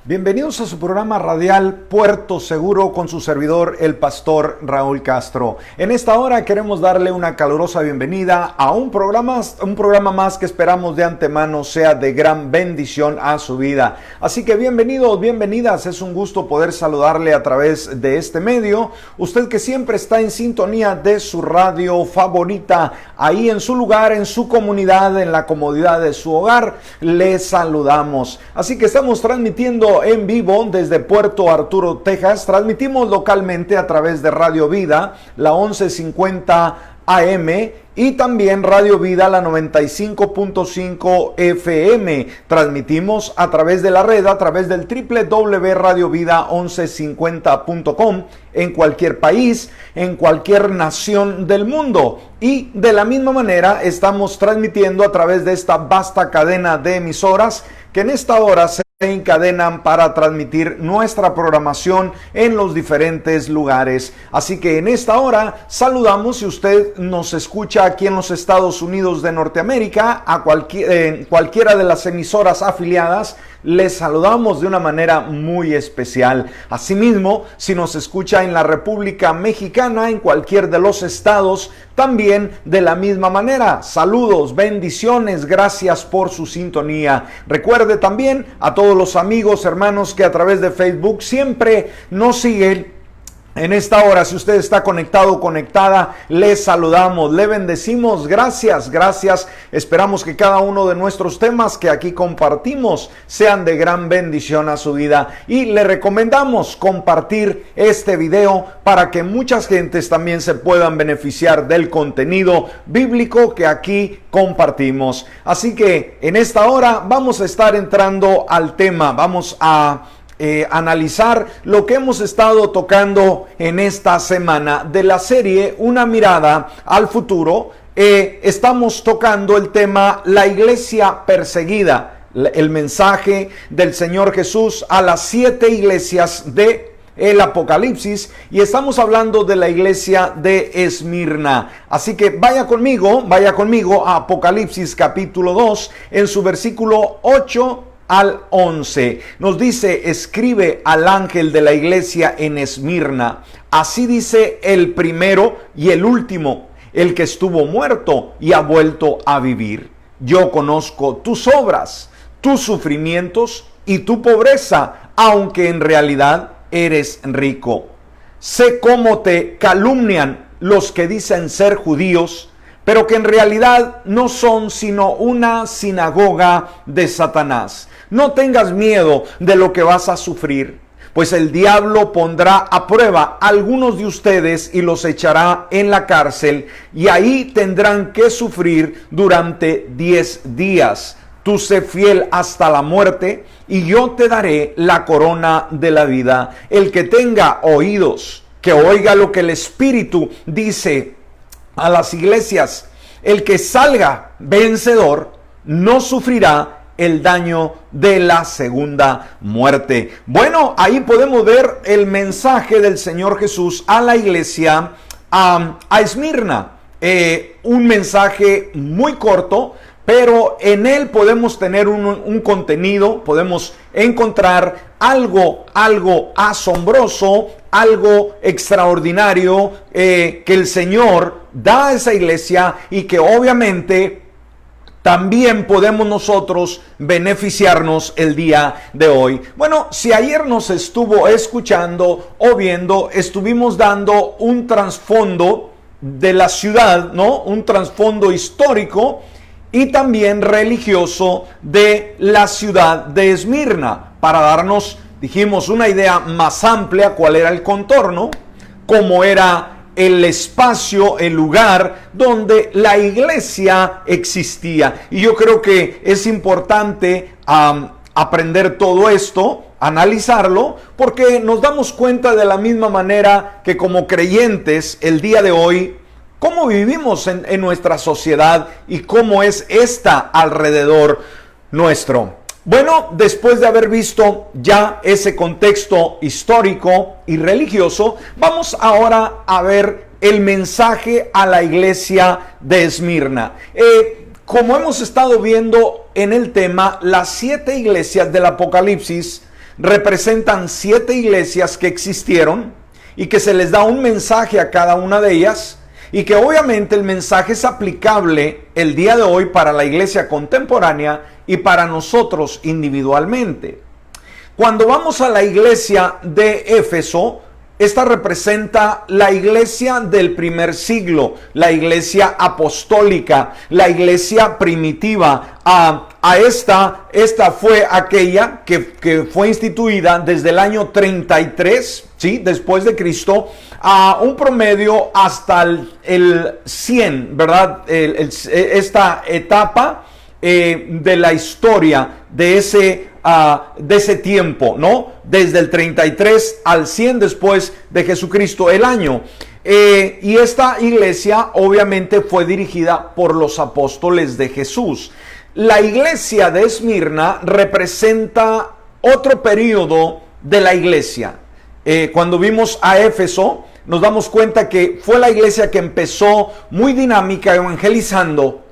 Bienvenidos a su programa radial Puerto Seguro con su servidor, el pastor Raúl Castro. En esta hora queremos darle una calurosa bienvenida a un programa más que esperamos de antemano sea de gran bendición a su vida. Así que bienvenidos, bienvenidas, es un gusto poder saludarle a través de este medio. Usted que siempre está en sintonía de su radio favorita, ahí en su lugar, en su comunidad, en la comodidad de su hogar, le saludamos. Así que estamos transmitiendo en vivo desde Puerto Arturo, Texas. Transmitimos localmente a través de Radio Vida, la 1150 AM, y también Radio Vida, la 95.5 FM. Transmitimos a través de la red, a través del www.radiovida1150.com, en cualquier país, en cualquier nación del mundo. Y de la misma manera estamos transmitiendo a través de esta vasta cadena de emisoras que en esta hora se encadenan para transmitir nuestra programación en los diferentes lugares. Así que en esta hora saludamos, si usted nos escucha aquí en los Estados Unidos de Norteamérica, a cualquiera de las emisoras afiliadas, les saludamos de una manera muy especial. Asimismo, si nos escucha en la República Mexicana, en cualquier de los estados, también de la misma manera. Saludos, bendiciones, gracias por su sintonía. Recuerde también a todos los amigos, hermanos que a través de Facebook siempre nos siguen. En esta hora, si usted está conectado o conectada, le saludamos, le bendecimos, gracias. Esperamos que cada uno de nuestros temas que aquí compartimos sean de gran bendición a su vida. Y le recomendamos compartir este video para que muchas gentes también se puedan beneficiar del contenido bíblico que aquí compartimos. Así que en esta hora vamos a estar entrando al tema, vamos a analizar lo que hemos estado tocando en esta semana de la serie Una mirada al futuro. Estamos tocando el tema la iglesia perseguida, el mensaje del Señor Jesús a las 7 iglesias de el Apocalipsis, y estamos hablando de la iglesia de Esmirna. Así que vaya conmigo a Apocalipsis capítulo 2 en su versículo 8 al 11. Nos dice: escribe al ángel de la iglesia en Esmirna, así dice el primero y el último, el que estuvo muerto y ha vuelto a vivir. Yo conozco tus obras, tus sufrimientos y tu pobreza, aunque en realidad eres rico. Sé cómo te calumnian los que dicen ser judíos, pero que en realidad no son sino una sinagoga de Satanás. No tengas miedo de lo que vas a sufrir, pues el diablo pondrá a prueba a algunos de ustedes y los echará en la cárcel, y ahí tendrán que sufrir durante 10 días. Tú sé fiel hasta la muerte, y yo te daré la corona de la vida. El que tenga oídos, que oiga lo que el Espíritu dice a las iglesias. El que salga vencedor no sufrirá el daño de la segunda muerte. Bueno, ahí podemos ver el mensaje del Señor Jesús a la iglesia a Esmirna. Un mensaje muy corto, pero en él podemos tener un contenido, podemos encontrar algo asombroso, algo extraordinario que el Señor da a esa iglesia, y que obviamente también podemos nosotros beneficiarnos el día de hoy. Bueno, si ayer nos estuvo escuchando o viendo, estuvimos dando un trasfondo de la ciudad, ¿no? Un trasfondo histórico y también religioso de la ciudad de Esmirna, para darnos, dijimos, una idea más amplia cuál era el contorno, cómo era el espacio, el lugar donde la iglesia existía. Y yo creo que es importante aprender todo esto, analizarlo, porque nos damos cuenta de la misma manera que como creyentes el día de hoy, cómo vivimos en nuestra sociedad y cómo es esta alrededor nuestro. Bueno, después de haber visto ya ese contexto histórico y religioso, vamos ahora a ver el mensaje a la iglesia de Esmirna. Como hemos estado viendo en el tema, las 7 iglesias del Apocalipsis representan 7 iglesias que existieron y que se les da un mensaje a cada una de ellas, y que obviamente el mensaje es aplicable el día de hoy para la iglesia contemporánea y para nosotros individualmente. Cuando vamos a la iglesia de Éfeso, esta representa la iglesia del primer siglo, la iglesia apostólica, la iglesia primitiva. Esta fue aquella que fue instituida desde el año 33, ¿sí?, después de Cristo, a un promedio hasta el 100, ¿verdad? Esta etapa de la historia de ese tiempo, ¿no? Desde el 33 al 100 después de Jesucristo, el año. Y esta iglesia obviamente fue dirigida por los apóstoles de Jesús. La iglesia de Esmirna representa otro periodo de la iglesia. Cuando vimos a Éfeso, nos damos cuenta que fue la iglesia que empezó muy dinámica evangelizando,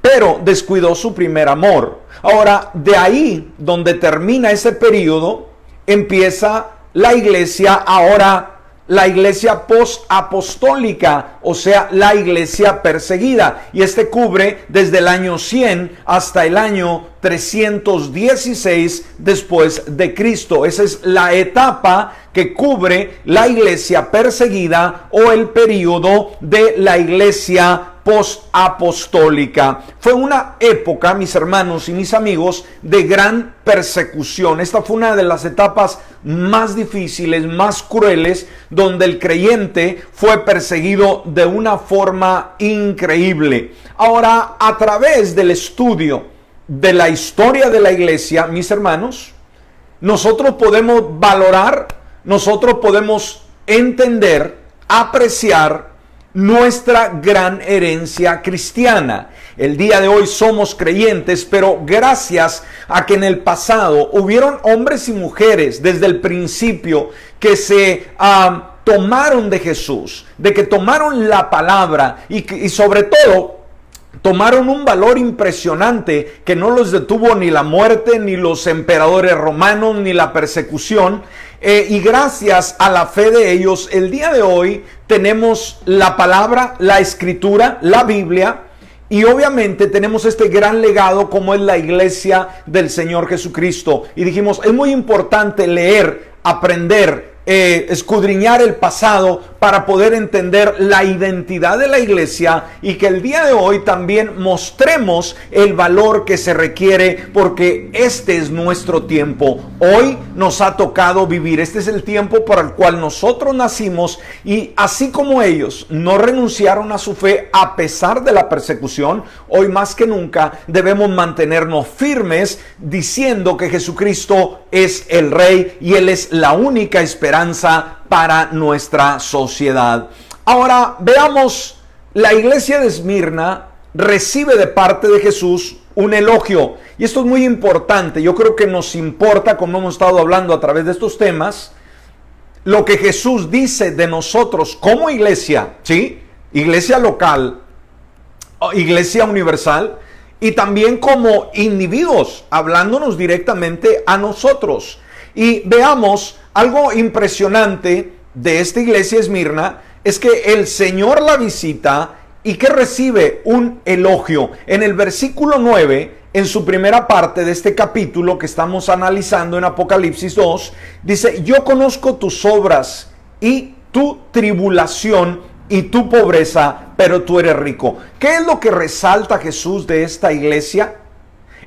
pero descuidó su primer amor. Ahora, de ahí donde termina ese periodo, empieza la iglesia, ahora la iglesia post-apostólica, o sea, la iglesia perseguida. Y cubre desde el año 100 hasta el año 316 después de Cristo. Esa es la etapa que cubre la iglesia perseguida o el periodo de la iglesia post-apostólica. Fue una época, mis hermanos y mis amigos, de gran persecución. Esta fue una de las etapas más difíciles, más crueles, donde el creyente fue perseguido de una forma increíble. Ahora, a través del estudio de la historia de la iglesia, mis hermanos, nosotros podemos valorar, nosotros podemos entender, apreciar nuestra gran herencia cristiana. El día de hoy somos creyentes, pero gracias a que en el pasado hubieron hombres y mujeres desde el principio que se tomaron de Jesús, de que tomaron la palabra y sobre todo tomaron un valor impresionante que no los detuvo ni la muerte, ni los emperadores romanos, ni la persecución. Y gracias a la fe de ellos, el día de hoy tenemos la palabra, la escritura, la Biblia, y obviamente tenemos este gran legado como es la iglesia del Señor Jesucristo. Y dijimos, es muy importante leer, aprender, escudriñar el pasado para poder entender la identidad de la iglesia, y que el día de hoy también mostremos el valor que se requiere, porque este es nuestro tiempo. Hoy nos ha tocado vivir, este es el tiempo para el cual nosotros nacimos, y así como ellos no renunciaron a su fe a pesar de la persecución, hoy más que nunca debemos mantenernos firmes diciendo que Jesucristo es el Rey y Él es la única esperanza para nuestra sociedad. Ahora veamos, la iglesia de Esmirna recibe de parte de Jesús un elogio, y esto es muy importante. Yo creo que nos importa, como hemos estado hablando a través de estos temas, lo que Jesús dice de nosotros como iglesia, ¿sí? Iglesia local, iglesia universal, y también como individuos, hablándonos directamente a nosotros. Y veamos, algo impresionante de esta iglesia Esmirna es que el Señor la visita y que recibe un elogio. En el versículo 9, en su primera parte de este capítulo que estamos analizando en Apocalipsis 2, dice: yo conozco tus obras y tu tribulación y tu pobreza, pero tú eres rico. ¿Qué es lo que resalta Jesús de esta iglesia?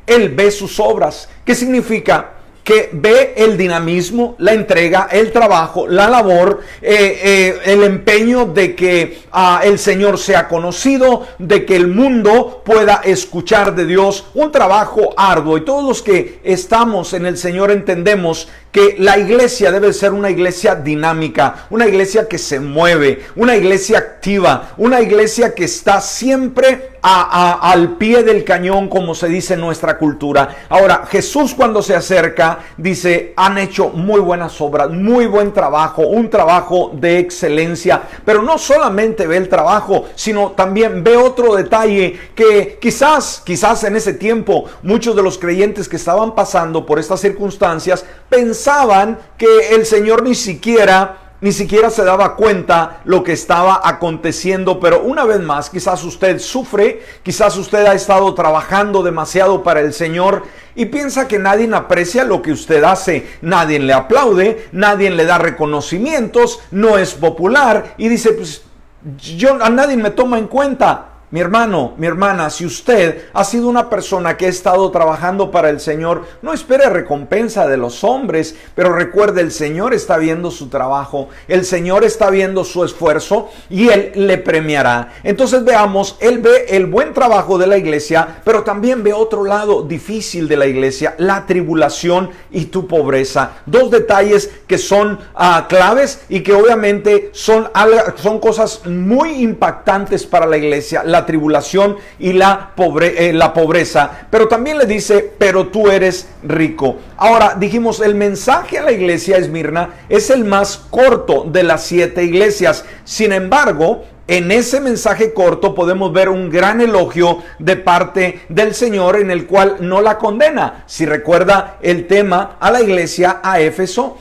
Él ve sus obras. ¿Qué significa? Que ve el dinamismo, la entrega, el trabajo, la labor, el empeño de que el Señor sea conocido, de que el mundo pueda escuchar de Dios, un trabajo arduo. Y todos los que estamos en el Señor entendemos que la iglesia debe ser una iglesia dinámica, una iglesia que se mueve, una iglesia activa, una iglesia que está siempre al pie del cañón, como se dice en nuestra cultura. Ahora, Jesús cuando se acerca, dice, han hecho muy buenas obras, muy buen trabajo, un trabajo de excelencia. Pero no solamente ve el trabajo, sino también ve otro detalle que quizás en ese tiempo muchos de los creyentes que estaban pasando por estas circunstancias pensaban que el Señor ni siquiera se daba cuenta lo que estaba aconteciendo. Pero una vez más, quizás usted sufre, quizás usted ha estado trabajando demasiado para el Señor y piensa que nadie aprecia lo que usted hace, nadie le aplaude, nadie le da reconocimientos, no es popular y dice, pues a nadie me toma en cuenta. Mi hermano, mi hermana, si usted ha sido una persona que ha estado trabajando para el Señor, no espere recompensa de los hombres, pero recuerde, el Señor está viendo su trabajo, el Señor está viendo su esfuerzo y Él le premiará. Entonces veamos, Él ve el buen trabajo de la iglesia, pero también ve otro lado difícil de la iglesia, la tribulación y tu pobreza. Dos detalles que son claves y que obviamente son cosas muy impactantes para la iglesia. La tribulación y la pobreza, pero también le dice, pero tú eres rico. Ahora dijimos, el mensaje a la iglesia Esmirna es el más corto de las 7 iglesias. Sin embargo, en ese mensaje corto podemos ver un gran elogio de parte del Señor, en el cual no la condena. Si recuerda el tema a la iglesia a Éfeso,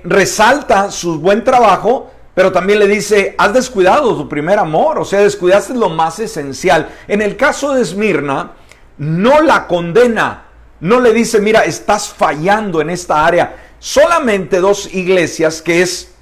resalta su buen trabajo, pero también le dice, has descuidado tu primer amor, o sea, descuidaste lo más esencial. En el caso de Esmirna, no la condena, no le dice, mira, estás fallando en esta área. Solamente 2 iglesias, que es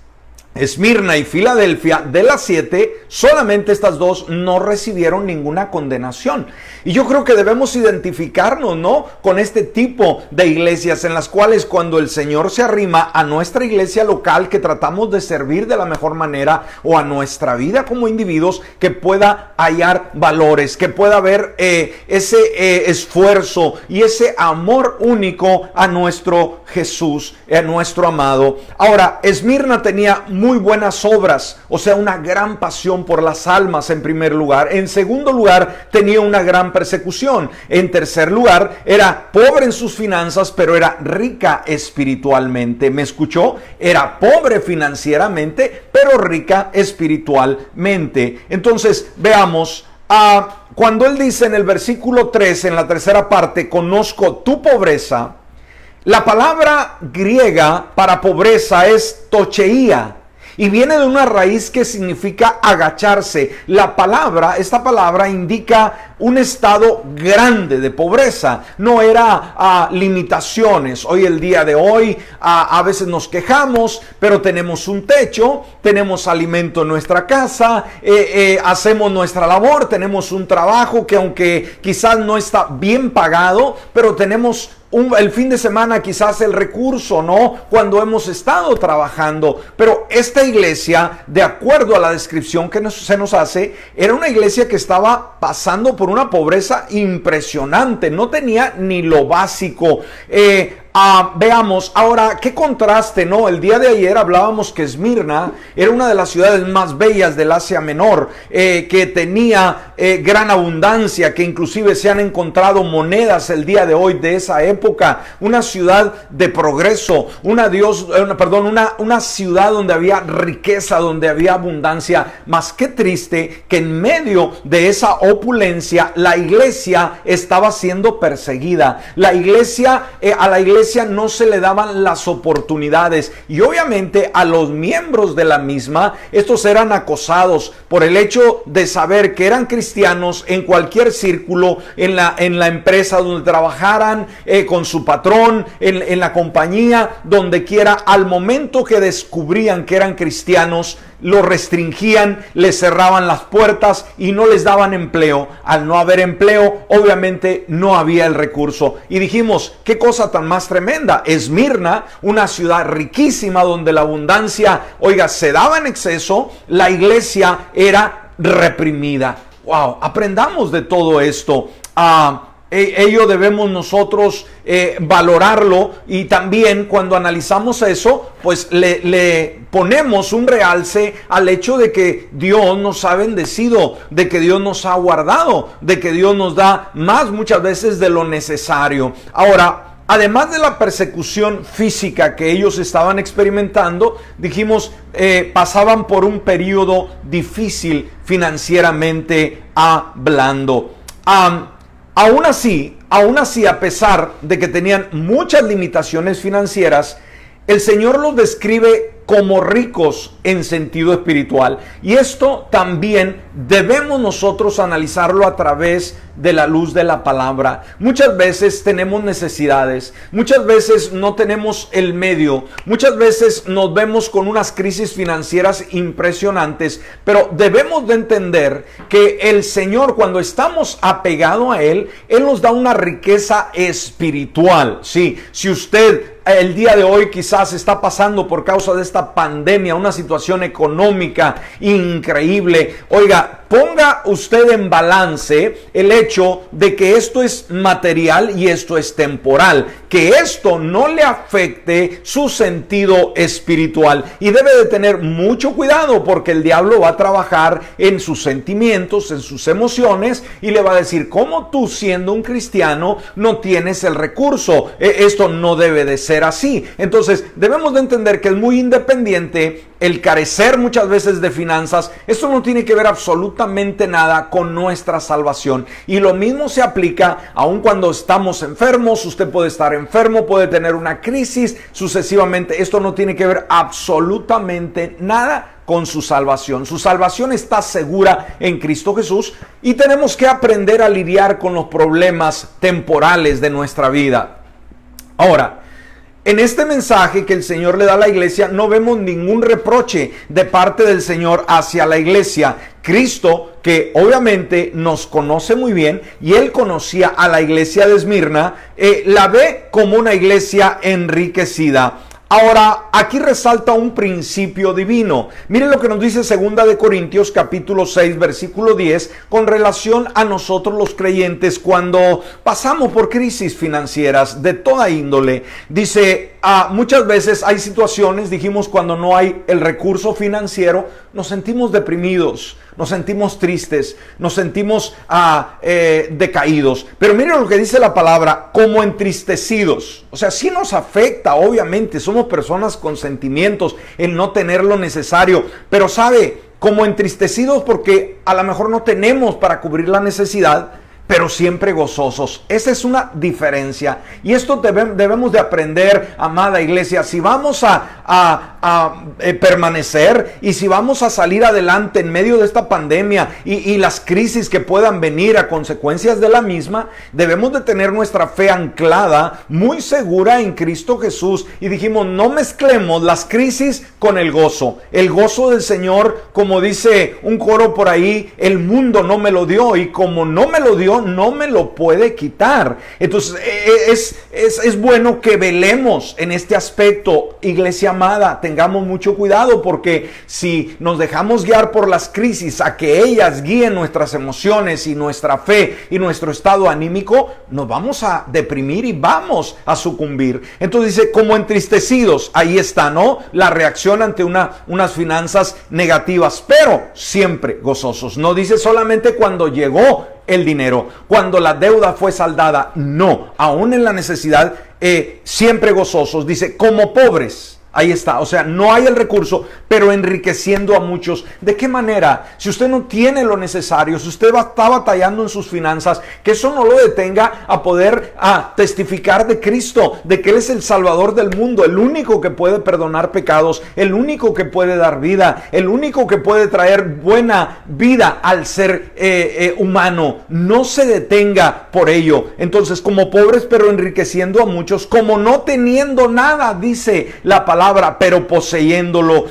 Esmirna y Filadelfia, de las 7, solamente estas 2 no recibieron ninguna condenación. Y yo creo que debemos identificarnos, ¿no?, con este tipo de iglesias en las cuales cuando el Señor se arrima a nuestra iglesia local, que tratamos de servir de la mejor manera, o a nuestra vida como individuos, que pueda hallar valores, que pueda haber ese esfuerzo y ese amor único a nuestro Jesús, a nuestro amado. Ahora, Esmirna tenía muy buenas obras, o sea, una gran pasión por las almas en primer lugar. En segundo lugar, tenía una gran persecución. En tercer lugar, era pobre en sus finanzas, pero era rica espiritualmente. ¿Me escuchó? Era pobre financieramente, pero rica espiritualmente. Entonces, veamos, cuando él dice en el versículo 3, en la tercera parte, conozco tu pobreza, la palabra griega para pobreza es tocheía, y viene de una raíz que significa agacharse. Esta palabra indica un estado grande de pobreza. No era limitaciones. Hoy, el día de hoy, a veces nos quejamos, pero tenemos un techo, tenemos alimento en nuestra casa, hacemos nuestra labor, tenemos un trabajo que aunque quizás no está bien pagado, pero tenemos el fin de semana quizás el recurso, ¿no?, cuando hemos estado trabajando. Pero esta iglesia, de acuerdo a la descripción que se nos hace, era una iglesia que estaba pasando por una pobreza impresionante, no tenía ni lo básico. Veamos ahora qué contraste, ¿no? El día de ayer hablábamos que Esmirna era una de las ciudades más bellas del Asia Menor, que tenía gran abundancia, que inclusive se han encontrado monedas el día de hoy de esa época. Una ciudad de progreso, una ciudad donde había riqueza, donde había abundancia. Mas qué triste que en medio de esa opulencia la iglesia estaba siendo perseguida. A la iglesia no se le daban las oportunidades, y obviamente a los miembros de la misma, estos eran acosados por el hecho de saber que eran cristianos en cualquier círculo, en la empresa donde trabajaran, con su patrón, en la compañía, donde quiera. Al momento que descubrían que eran cristianos, lo restringían, les cerraban las puertas y no les daban empleo. Al no haber empleo, obviamente no había el recurso. Y dijimos, qué cosa tan más tremenda. Esmirna, una ciudad riquísima donde la abundancia, se daba en exceso, la iglesia era reprimida. Wow, aprendamos de todo esto. ello debemos nosotros valorarlo, y también cuando analizamos eso, pues le ponemos un realce al hecho de que Dios nos ha bendecido, de que Dios nos ha guardado, de que Dios nos da más muchas veces de lo necesario. Ahora, además de la persecución física que ellos estaban experimentando, dijimos, pasaban por un periodo difícil financieramente hablando. Aún así, a pesar de que tenían muchas limitaciones financieras, el Señor los describe como ricos en sentido espiritual. Y esto también debemos nosotros analizarlo a través de la luz de la palabra. Muchas veces tenemos necesidades, muchas veces no tenemos el medio, muchas veces nos vemos con unas crisis financieras impresionantes, pero debemos de entender que el Señor, cuando estamos apegados a Él, Él nos da una riqueza espiritual. Sí, si usted el día de hoy quizás está pasando por causa de esta pandemia una situación económica increíble, oiga, ponga usted en balance el hecho de que esto es material y esto es temporal, que esto no le afecte su sentido espiritual, y debe de tener mucho cuidado, porque el diablo va a trabajar en sus sentimientos, en sus emociones, y le va a decir, ¿cómo tú, siendo un cristiano, no tienes el recurso? Esto no debe de ser así. Entonces debemos de entender que es muy independiente el carecer muchas veces de finanzas. Esto no tiene que ver absolutamente nada con nuestra salvación, y lo mismo se aplica aun cuando estamos enfermos. Usted puede estar enfermo, puede tener una crisis sucesivamente. Esto no tiene que ver absolutamente nada con su salvación. Su salvación está segura en Cristo Jesús, y tenemos que aprender a lidiar con los problemas temporales de nuestra vida. Ahora, en este mensaje que el Señor le da a la iglesia, no vemos ningún reproche de parte del Señor hacia la iglesia. Cristo, que obviamente nos conoce muy bien, y Él conocía a la iglesia de Esmirna, la ve como una iglesia enriquecida. Ahora, aquí resalta un principio divino. Miren lo que nos dice 2 de Corintios capítulo 6 versículo 10 con relación a nosotros los creyentes cuando pasamos por crisis financieras de toda índole. Dice, muchas veces hay situaciones, dijimos, cuando no hay el recurso financiero, nos sentimos deprimidos, nos sentimos tristes, nos sentimos decaídos. Pero miren lo que dice la palabra, como entristecidos. O sea, sí nos afecta, obviamente, somos personas con sentimientos, el no tener lo necesario. Pero sabe, como entristecidos porque a lo mejor no tenemos para cubrir la necesidad, pero siempre gozosos. Esa es una diferencia, y esto debemos de aprender, amada iglesia. Si vamos a permanecer, y si vamos a salir adelante en medio de esta pandemia y las crisis que puedan venir a consecuencias de la misma, debemos de tener nuestra fe anclada, muy segura en Cristo Jesús. Y dijimos, no mezclemos las crisis con el gozo del Señor. Como dice un coro por ahí, el mundo no me lo dio, y como no me lo dio, no me lo puede quitar. Entonces es bueno que velemos en este aspecto, iglesia amada. Tengamos mucho cuidado, porque si nos dejamos guiar por las crisis, a que ellas guíen nuestras emociones y nuestra fe y nuestro estado anímico, nos vamos a deprimir y vamos a sucumbir. Entonces dice, como entristecidos. Ahí está, ¿no? La reacción ante unas finanzas negativas, pero siempre gozosos. No dice solamente cuando llegó el dinero, cuando la deuda fue saldada. No, aún en la necesidad, siempre gozosos. Dice, como pobres. Ahí está, o sea, no hay el recurso, pero enriqueciendo a muchos. ¿De qué manera? Si usted no tiene lo necesario, si usted está batallando en sus finanzas, que eso no lo detenga a poder testificar de Cristo, de que Él es el Salvador del mundo, el único que puede perdonar pecados, el único que puede dar vida, el único que puede traer buena vida al ser humano. No se detenga por ello. Entonces, como pobres, pero enriqueciendo a muchos, como no teniendo nada, dice la palabra, pero poseyéndolo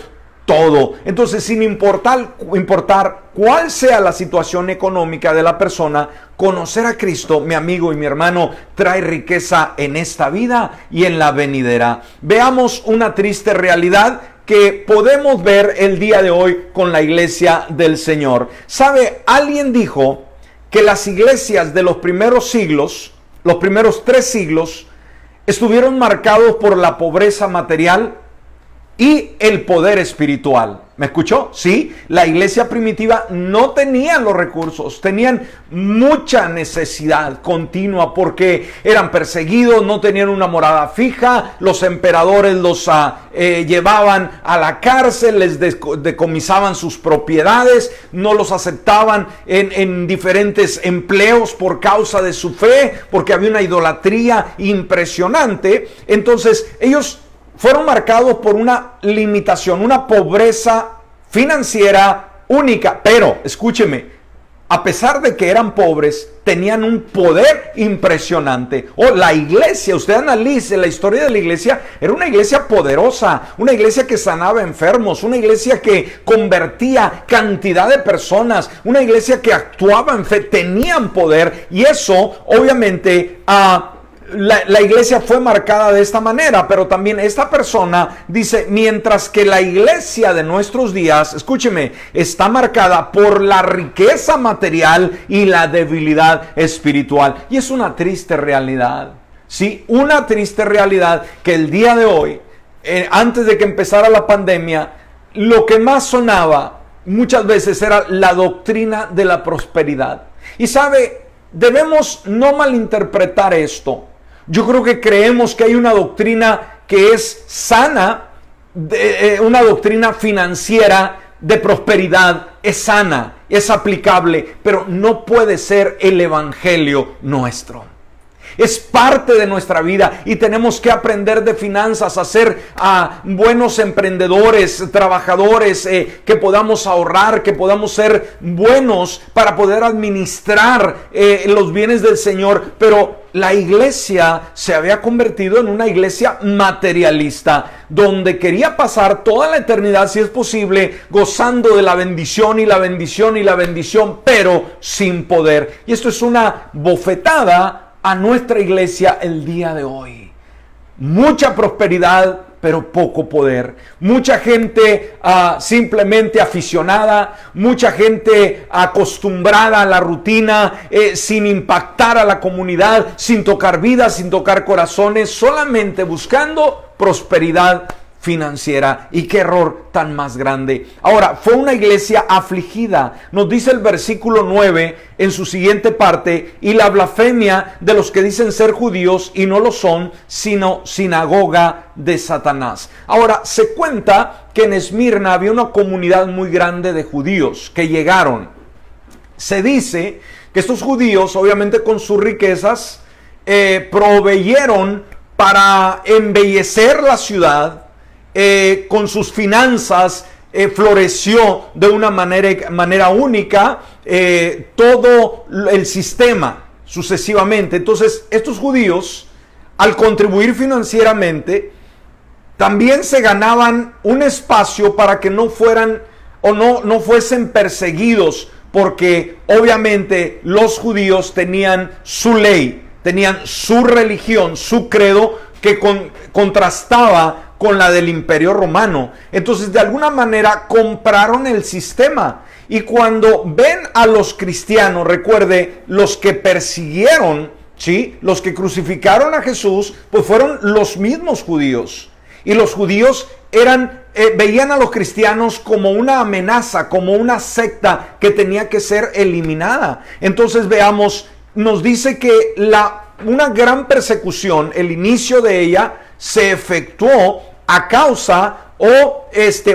todo. Entonces, sin importar cuál sea la situación económica de la persona, conocer a Cristo, mi amigo y mi hermano, trae riqueza en esta vida y en la venidera. Veamos una triste realidad que podemos ver el día de hoy con la iglesia del Señor. ¿Sabe? Alguien dijo que las iglesias de los primeros siglos los primeros 3 siglos, estuvieron marcados por la pobreza material y el poder espiritual. ¿Me escuchó? Sí, la iglesia primitiva no tenía los recursos, tenían mucha necesidad continua porque eran perseguidos, no tenían una morada fija, los emperadores los llevaban a la cárcel, les decomisaban sus propiedades, no los aceptaban en diferentes empleos por causa de su fe, porque había una idolatría impresionante. Entonces ellos fueron marcados por una limitación, una pobreza financiera única. Pero, escúcheme, a pesar de que eran pobres, tenían un poder impresionante. La iglesia, usted analice la historia de la iglesia, era una iglesia poderosa, una iglesia que sanaba enfermos, una iglesia que convertía cantidad de personas, una iglesia que actuaba en fe, tenían poder, y eso obviamente la iglesia fue marcada de esta manera. Pero también esta persona dice, mientras que la iglesia de nuestros días, escúcheme, está marcada por la riqueza material y la debilidad espiritual. Y es una triste realidad, sí, una triste realidad que el día de hoy, antes de que empezara la pandemia, lo que más sonaba muchas veces era la doctrina de la prosperidad. Y sabe, debemos no malinterpretar esto. Yo creo que creemos que hay una doctrina que es sana, una doctrina financiera de prosperidad, es sana, es aplicable, pero no puede ser el evangelio nuestro. Es parte de nuestra vida y tenemos que aprender de finanzas, a ser buenos emprendedores, trabajadores, que podamos ahorrar, que podamos ser buenos para poder administrar los bienes del Señor. Pero la iglesia se había convertido en una iglesia materialista, donde quería pasar toda la eternidad, si es posible, gozando de la bendición y la bendición y la bendición, pero sin poder. Y esto es una bofetada a nuestra iglesia el día de hoy. Mucha prosperidad, pero poco poder. Mucha gente simplemente aficionada, mucha gente acostumbrada a la rutina, sin impactar a la comunidad, sin tocar vidas, sin tocar corazones, solamente buscando prosperidad financiera. Y qué error tan más grande. Ahora, fue una iglesia afligida. Nos dice el versículo 9 en su siguiente parte: y la blasfemia de los que dicen ser judíos y no lo son, sino sinagoga de Satanás. Ahora, se cuenta que en Esmirna había una comunidad muy grande de judíos que llegaron. Se dice que estos judíos, obviamente con sus riquezas, proveyeron para embellecer la ciudad. Con sus finanzas floreció de una manera única todo el sistema sucesivamente. Entonces estos judíos, al contribuir financieramente, también se ganaban un espacio para que no fueran o no fuesen perseguidos, porque obviamente los judíos tenían su ley, tenían su religión, su credo, que contrastaba con la del Imperio Romano. Entonces, de alguna manera compraron el sistema. Y cuando ven a los cristianos, recuerde, los que persiguieron, ¿sí?, los que crucificaron a Jesús, pues fueron los mismos judíos. Y los judíos veían a los cristianos como una amenaza, como una secta que tenía que ser eliminada. Entonces veamos, nos dice que una gran persecución, el inicio de ella, se efectuó a causa o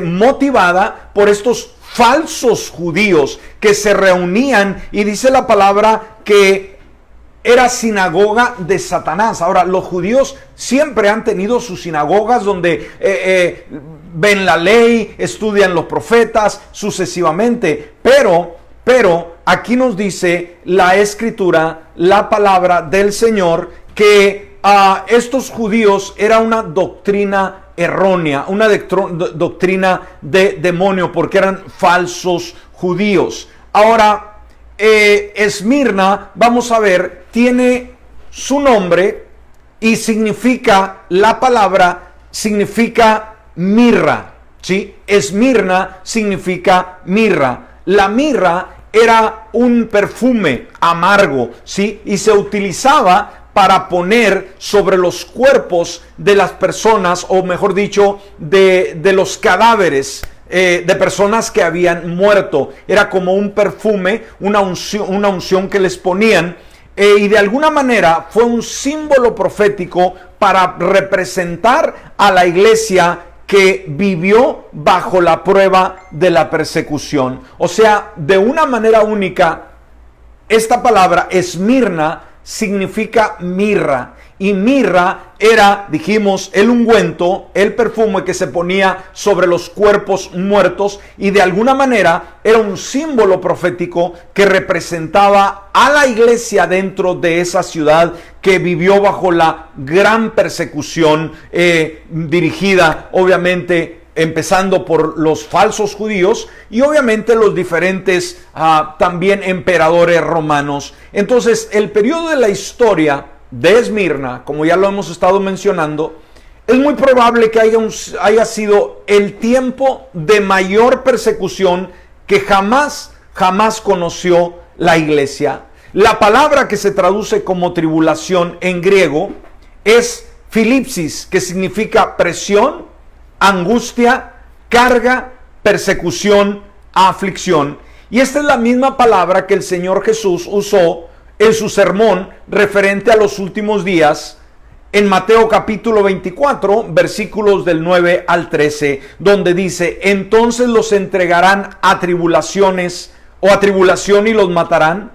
motivada por estos falsos judíos que se reunían, y dice la palabra que era sinagoga de Satanás. Ahora, los judíos siempre han tenido sus sinagogas donde ven la ley, estudian los profetas sucesivamente, pero aquí nos dice la Escritura, la palabra del Señor, que estos judíos era una doctrina errónea, una doctrina de demonio, porque eran falsos judíos. Ahora, Esmirna, vamos a ver, tiene su nombre y significa, la palabra significa mirra, ¿sí? Esmirna significa mirra. La mirra era un perfume amargo, ¿sí? Y se utilizaba para poner sobre los cuerpos de las personas, o mejor dicho, de los cadáveres de personas que habían muerto. Era como un perfume, una unción que les ponían, y de alguna manera fue un símbolo profético para representar a la iglesia que vivió bajo la prueba de la persecución. O sea, de una manera única, esta palabra Esmirna significa mirra, y mirra era, dijimos, el ungüento, el perfume que se ponía sobre los cuerpos muertos, y de alguna manera era un símbolo profético que representaba a la iglesia dentro de esa ciudad que vivió bajo la gran persecución dirigida, obviamente, empezando por los falsos judíos y obviamente los diferentes también emperadores romanos. Entonces, el periodo de la historia de Esmirna, como ya lo hemos estado mencionando, es muy probable que haya sido el tiempo de mayor persecución que jamás conoció la iglesia. La palabra que se traduce como tribulación en griego es filipsis, que significa presión, angustia, carga, persecución, aflicción. Y esta es la misma palabra que el Señor Jesús usó en su sermón referente a los últimos días en Mateo capítulo 24, versículos del 9 al 13, donde dice: entonces los entregarán a tribulaciones o a tribulación y los matarán,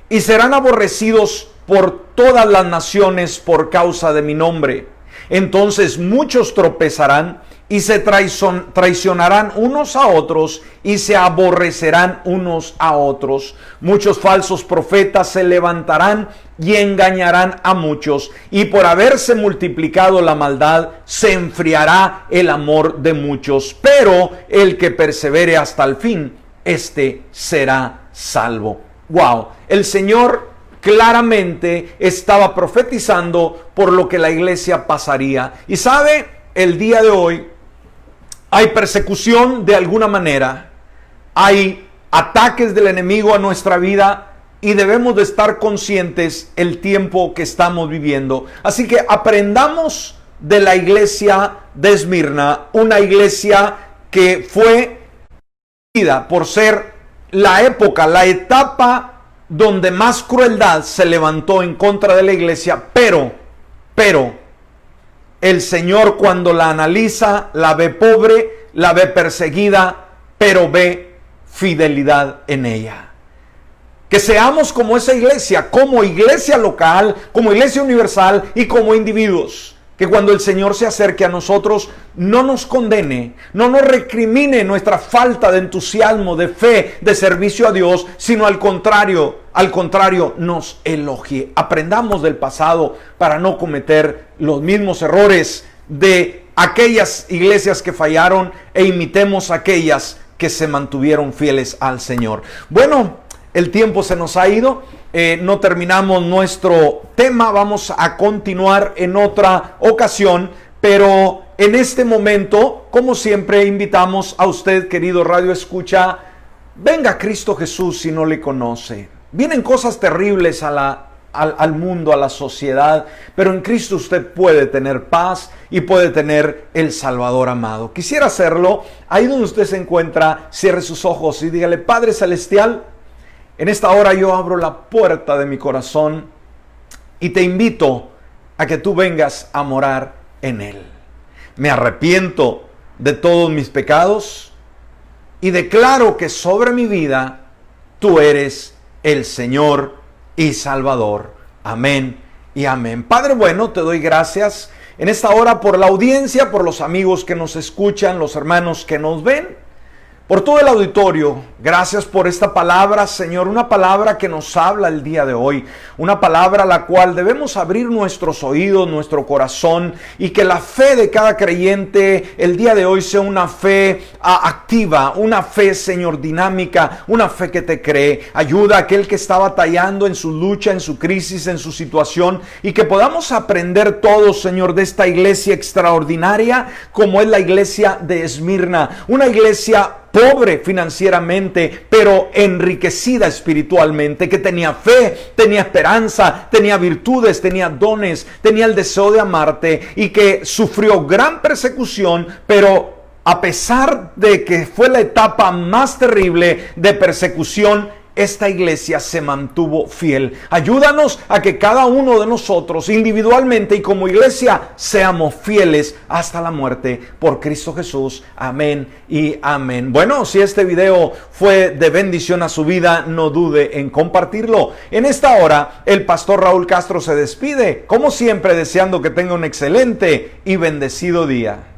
y serán aborrecidos por todas las naciones por causa de mi nombre. Entonces muchos tropezarán y se traicionarán unos a otros y se aborrecerán unos a otros. Muchos falsos profetas se levantarán y engañarán a muchos, y por haberse multiplicado la maldad se enfriará el amor de muchos. Pero el que persevere hasta el fin, este será salvo. Wow, el Señor claramente estaba profetizando por lo que la iglesia pasaría. Y sabe, el día de hoy hay persecución de alguna manera, hay ataques del enemigo a nuestra vida, y debemos de estar conscientes el tiempo que estamos viviendo. Así que aprendamos de la iglesia de Esmirna, una iglesia que fue por ser la época, la etapa donde más crueldad se levantó en contra de la iglesia, pero el Señor, cuando la analiza, la ve pobre, la ve perseguida, pero ve fidelidad en ella. Que seamos como esa iglesia, como iglesia local, como iglesia universal y como individuos. Que cuando el Señor se acerque a nosotros, no nos condene, no nos recrimine nuestra falta de entusiasmo, de fe, de servicio a Dios, sino al contrario, nos elogie. Aprendamos del pasado para no cometer los mismos errores de aquellas iglesias que fallaron e imitemos aquellas que se mantuvieron fieles al Señor. Bueno, el tiempo se nos ha ido. No terminamos nuestro tema, vamos a continuar en otra ocasión, pero en este momento, como siempre, invitamos a usted, querido Radio Escucha, venga a Cristo Jesús si no le conoce. Vienen cosas terribles al mundo, a la sociedad, pero en Cristo usted puede tener paz y puede tener el Salvador amado. Quisiera hacerlo, ahí donde usted se encuentra, cierre sus ojos y dígale: Padre Celestial, en esta hora yo abro la puerta de mi corazón y te invito a que tú vengas a morar en él. Me arrepiento de todos mis pecados y declaro que sobre mi vida tú eres el Señor y Salvador. Amén y amén. Padre bueno, te doy gracias en esta hora por la audiencia, por los amigos que nos escuchan, los hermanos que nos ven, por todo el auditorio. Gracias por esta palabra, Señor, una palabra que nos habla el día de hoy, una palabra a la cual debemos abrir nuestros oídos, nuestro corazón, y que la fe de cada creyente el día de hoy sea una fe activa, una fe, Señor, dinámica, una fe que te cree. Ayuda a aquel que está batallando en su lucha, en su crisis, en su situación, y que podamos aprender todos, Señor, de esta iglesia extraordinaria como es la iglesia de Esmirna, una iglesia pobre financieramente, pero enriquecida espiritualmente, que tenía fe, tenía esperanza, tenía virtudes, tenía dones, tenía el deseo de amarte y que sufrió gran persecución, pero a pesar de que fue la etapa más terrible de persecución, esta iglesia se mantuvo fiel. Ayúdanos a que cada uno de nosotros individualmente y como iglesia seamos fieles hasta la muerte por Cristo Jesús. Amén y amén. Bueno, si este video fue de bendición a su vida, no dude en compartirlo. En esta hora, el pastor Raúl Castro se despide, como siempre, deseando que tenga un excelente y bendecido día.